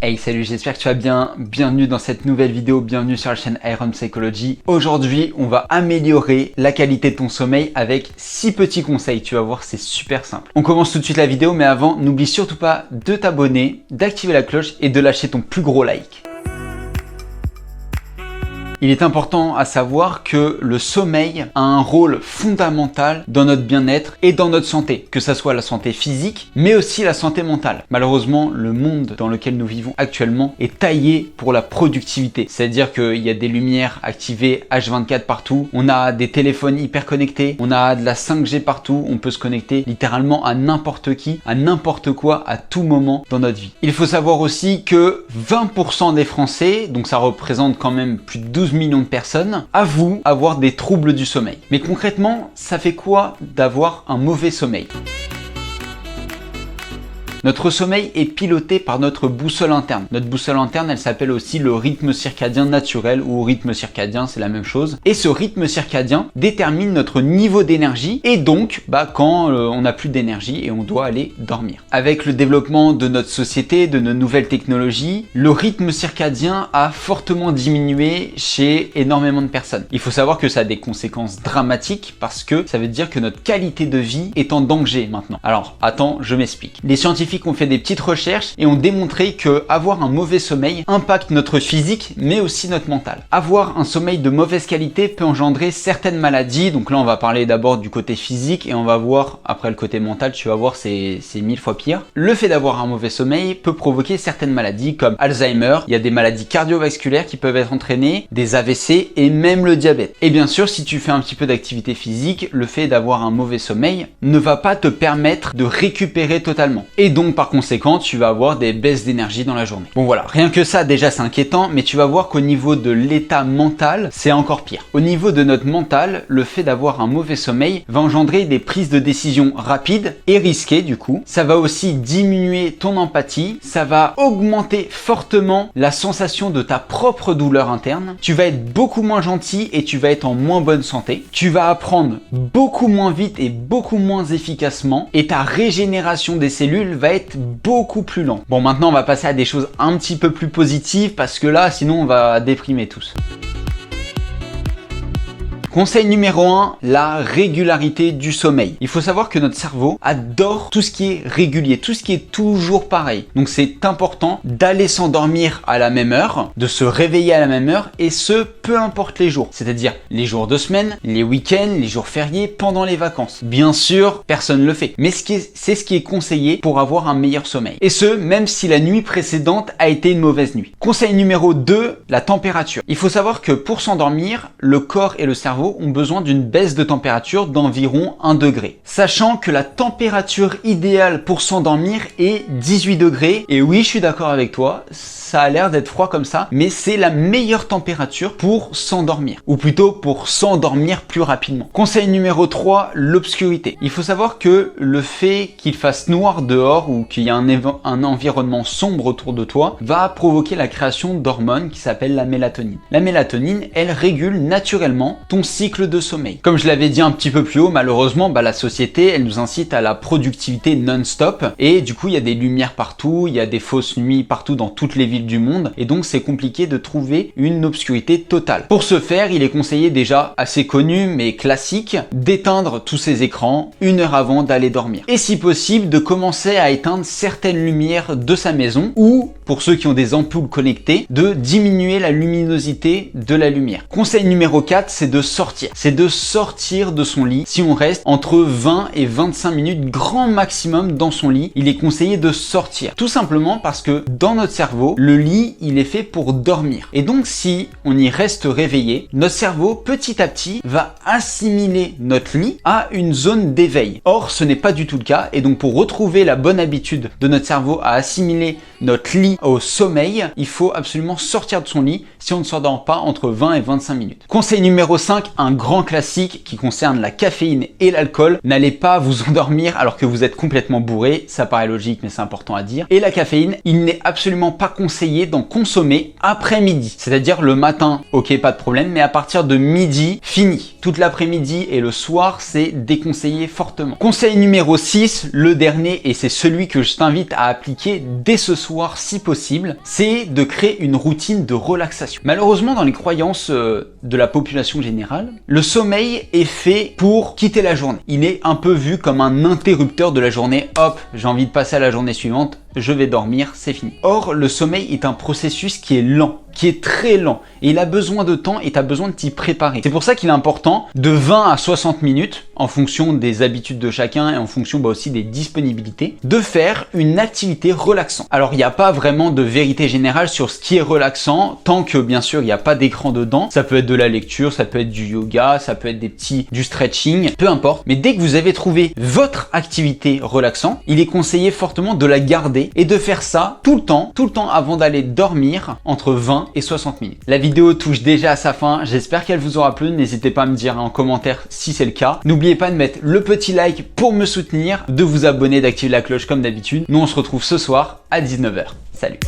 Hey salut, j'espère que tu vas bien, bienvenue dans cette nouvelle vidéo, bienvenue sur la chaîne Iron Psychology. Aujourd'hui, on va améliorer la qualité de ton sommeil avec 6 petits conseils, tu vas voir c'est super simple. On commence tout de suite la vidéo, mais avant, n'oublie surtout pas de t'abonner, d'activer la cloche et de lâcher ton plus gros like. Il est important à savoir que le sommeil a un rôle fondamental dans notre bien-être et dans notre santé, que ce soit la santé physique, mais aussi la santé mentale. Malheureusement, le monde dans lequel nous vivons actuellement est taillé pour la productivité. C'est-à-dire qu'il y a des lumières activées H24 partout, on a des téléphones hyper connectés, on a de la 5G partout, on peut se connecter littéralement à n'importe qui, à n'importe quoi, à tout moment dans notre vie. Il faut savoir aussi que 20% des Français, donc ça représente quand même plus de 12 millions de personnes, avouent avoir des troubles du sommeil. Mais concrètement, ça fait quoi d'avoir un mauvais sommeil ? Notre sommeil est piloté par notre boussole interne. Notre boussole interne, elle s'appelle aussi le rythme circadien naturel ou rythme circadien, c'est la même chose. Et ce rythme circadien détermine notre niveau d'énergie et donc quand on n'a plus d'énergie et on doit aller dormir. Avec le développement de notre société, de nos nouvelles technologies, le rythme circadien a fortement diminué chez énormément de personnes. Il faut savoir que ça a des conséquences dramatiques parce que ça veut dire que notre qualité de vie est en danger maintenant. Alors, attends, je m'explique. Les scientifiques ont fait des petites recherches et ont démontré que avoir un mauvais sommeil impacte notre physique mais aussi notre mental. Avoir un sommeil de mauvaise qualité peut engendrer certaines maladies. Donc là on va parler d'abord du côté physique et on va voir après le côté mental, tu vas voir c'est 1000 fois pire. Le fait d'avoir un mauvais sommeil peut provoquer certaines maladies comme Alzheimer, il y a des maladies cardiovasculaires qui peuvent être entraînées, des AVC et même le diabète. Et bien sûr si tu fais un petit peu d'activité physique, le fait d'avoir un mauvais sommeil ne va pas te permettre de récupérer totalement. Et donc par conséquent, tu vas avoir des baisses d'énergie dans la journée. Bon voilà, rien que ça déjà c'est inquiétant, mais tu vas voir qu'au niveau de l'état mental, c'est encore pire. Au niveau de notre mental, le fait d'avoir un mauvais sommeil va engendrer des prises de décision rapides et risquées du coup. Ça va aussi diminuer ton empathie, ça va augmenter fortement la sensation de ta propre douleur interne. Tu vas être beaucoup moins gentil et tu vas être en moins bonne santé. Tu vas apprendre beaucoup moins vite et beaucoup moins efficacement et ta régénération des cellules va être beaucoup plus lent. Bon, maintenant on va passer à des choses un petit peu plus positives parce que là sinon on va déprimer tous. Conseil numéro 1, la régularité du sommeil. Il faut savoir que notre cerveau adore tout ce qui est régulier, tout ce qui est toujours pareil. Donc c'est important d'aller s'endormir à la même heure, de se réveiller à la même heure et ce, peu importe les jours. C'est-à-dire les jours de semaine, les week-ends, les jours fériés, pendant les vacances. Bien sûr, personne ne le fait. Mais c'est ce qui est conseillé pour avoir un meilleur sommeil. Et ce, même si la nuit précédente a été une mauvaise nuit. Conseil numéro 2, la température. Il faut savoir que pour s'endormir, le corps et le cerveau ont besoin d'une baisse de température d'environ 1 degré. Sachant que la température idéale pour s'endormir est 18 degrés. Et oui, je suis d'accord avec toi, ça a l'air d'être froid comme ça, mais c'est la meilleure température pour s'endormir. Ou plutôt pour s'endormir plus rapidement. Conseil numéro 3, l'obscurité. Il faut savoir que le fait qu'il fasse noir dehors ou qu'il y ait un environnement sombre autour de toi va provoquer la création d'hormones qui s'appellent la mélatonine. La mélatonine, elle régule naturellement ton cycle de sommeil. Comme je l'avais dit un petit peu plus haut, malheureusement, la société, elle nous incite à la productivité non-stop et du coup, il y a des lumières partout, il y a des fausses nuits partout dans toutes les villes du monde et donc c'est compliqué de trouver une obscurité totale. Pour ce faire, il est conseillé déjà assez connu mais classique d'éteindre tous ces écrans 1 heure avant d'aller dormir. Et si possible, de commencer à éteindre certaines lumières de sa maison ou, pour ceux qui ont des ampoules connectées, de diminuer la luminosité de la lumière. Conseil numéro 4, c'est de sortir. C'est de sortir de son lit. Si on reste entre 20 et 25 minutes grand maximum dans son lit, il est conseillé de sortir. Tout simplement parce que dans notre cerveau, le lit, il est fait pour dormir. Et donc, si on y reste réveillé, notre cerveau, petit à petit, va assimiler notre lit à une zone d'éveil. Or, ce n'est pas du tout le cas. Et donc, pour retrouver la bonne habitude de notre cerveau à assimiler notre lit au sommeil, il faut absolument sortir de son lit si on ne s'endort pas entre 20 et 25 minutes. Conseil numéro 5, un grand classique qui concerne la caféine et l'alcool. N'allez pas vous endormir alors que vous êtes complètement bourré. Ça paraît logique, mais c'est important à dire. Et la caféine, il n'est absolument pas conseillé d'en consommer après midi. C'est-à-dire le matin, ok, pas de problème, mais à partir de midi, fini. Toute l'après-midi et le soir, c'est déconseillé fortement. Conseil numéro 6, le dernier, et c'est celui que je t'invite à appliquer dès ce soir si possible, c'est de créer une routine de relaxation. Malheureusement, dans les croyances de la population générale, le sommeil est fait pour quitter la journée. Il est un peu vu comme un interrupteur de la journée. Hop, j'ai envie de passer à la journée suivante, je vais dormir, c'est fini. Or, le sommeil est un processus qui est lent, qui est très lent, et il a besoin de temps et tu as besoin de t'y préparer. C'est pour ça qu'il est important de 20 à 60 minutes, en fonction des habitudes de chacun et en fonction aussi des disponibilités, de faire une activité relaxante. Alors, il n'y a pas vraiment de vérité générale sur ce qui est relaxant, tant que bien sûr il n'y a pas d'écran dedans. Ça peut être de la lecture, ça peut être du yoga, ça peut être du stretching, peu importe. Mais dès que vous avez trouvé votre activité relaxante, il est conseillé fortement de la garder et de faire ça tout le temps avant d'aller dormir, entre 20 et 60 minutes. La vidéo touche déjà à sa fin, j'espère qu'elle vous aura plu, n'hésitez pas à me dire en commentaire si c'est le cas. N'oubliez pas de mettre le petit like pour me soutenir, de vous abonner, d'activer la cloche comme d'habitude. Nous on se retrouve ce soir à 19 h. Salut!